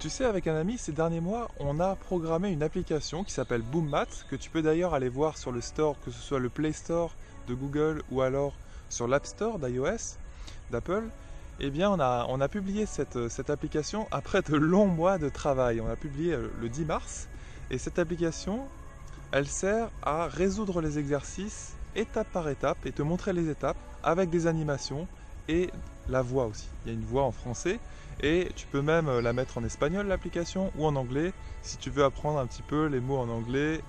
Tu sais, avec un ami, ces derniers mois, on a programmé une application qui s'appelle BoomMat, que tu peux d'ailleurs aller voir sur le store, que ce soit le Play Store de Google ou alors sur l'App Store d'iOS, d'Apple. Eh bien, on a publié cette application après de longs mois de travail. On a publié le 10 mars. Et cette application, elle sert à résoudre les exercices étape par étape et te montrer les étapes avec des animations et la voix aussi. Il y a une voix en français et tu peux même la mettre en espagnol l'application ou en anglais si tu veux apprendre un petit peu les mots en anglais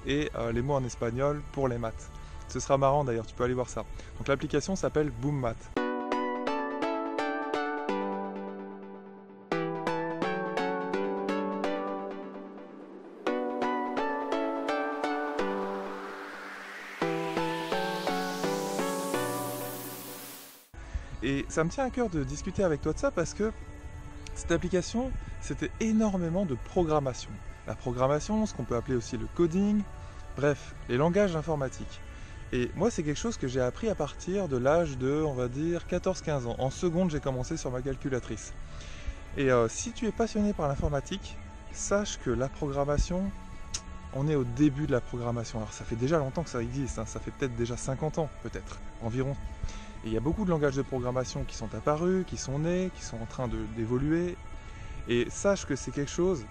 et les mots en espagnol pour les maths. Ce sera marrant d'ailleurs, tu peux aller voir ça. Donc l'application s'appelle BoomMat. Et ça me tient à cœur de discuter avec toi de ça parce que cette application, c'était énormément de programmation. La programmation, ce qu'on peut appeler aussi le coding, bref, les langages informatiques. Et moi, c'est quelque chose que j'ai appris à partir de l'âge de, on va dire, 14-15 ans. En seconde, j'ai commencé sur ma calculatrice. Et si tu es passionné par l'informatique, sache que la programmation, on est au début de la programmation. Alors ça fait déjà longtemps que ça existe, hein. Ça fait peut-être déjà 50 ans, peut-être, environ. Et il y a beaucoup de langages de programmation qui sont apparus, qui sont nés, qui sont en train d'évoluer. Et sache que c'est quelque chose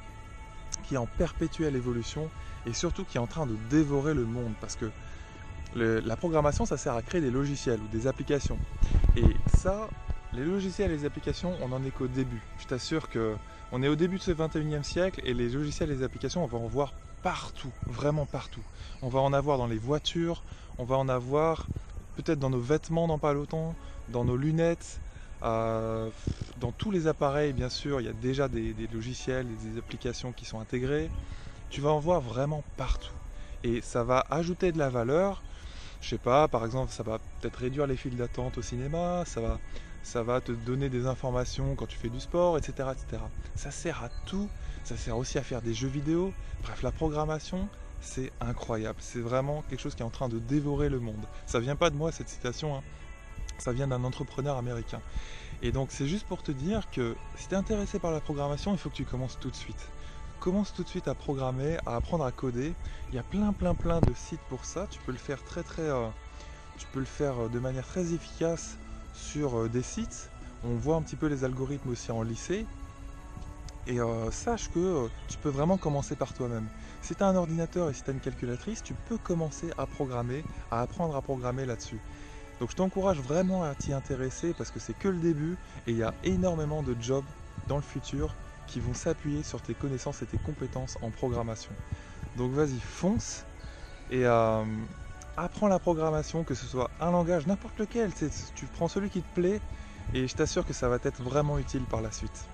qui est en perpétuelle évolution et surtout qui est en train de dévorer le monde. Parce que la programmation, ça sert à créer des logiciels ou des applications. Et ça, les logiciels et les applications, on n'en est qu'au début. Je t'assure qu'on est au début de ce 21e siècle et les logiciels et les applications, on va en voir partout, vraiment partout. On va en avoir dans les voitures, on va en avoir peut-être dans nos vêtements dans pas longtemps, dans nos lunettes, dans tous les appareils bien sûr, il y a déjà des logiciels, des applications qui sont intégrées. Tu vas en voir vraiment partout. Et ça va ajouter de la valeur. Je sais pas, par exemple, ça va peut-être réduire les files d'attente au cinéma, ça va te donner des informations quand tu fais du sport, etc., etc. Ça sert à tout, ça sert aussi à faire des jeux vidéo. Bref, la programmation, c'est incroyable. C'est vraiment quelque chose qui est en train de dévorer le monde. Ça vient pas de moi cette citation, hein. Ça vient d'un entrepreneur américain. Et donc c'est juste pour te dire que si tu es intéressé par la programmation, il faut que tu commences tout de suite. Commence tout de suite à programmer, à apprendre à coder. Il y a plein de sites pour ça. Tu peux le faire tu peux le faire de manière très efficace sur des sites. On voit un petit peu les algorithmes aussi en lycée. Et sache que tu peux vraiment commencer par toi-même. Si tu as un ordinateur et si tu as une calculatrice, tu peux commencer à programmer, à apprendre à programmer là-dessus. Donc je t'encourage vraiment à t'y intéresser parce que c'est que le début et il y a énormément de jobs dans le futur qui vont s'appuyer sur tes connaissances et tes compétences en programmation. Donc vas-y, fonce et apprends la programmation, que ce soit un langage, n'importe lequel. Tu prends celui qui te plaît et je t'assure que ça va t'être vraiment utile par la suite.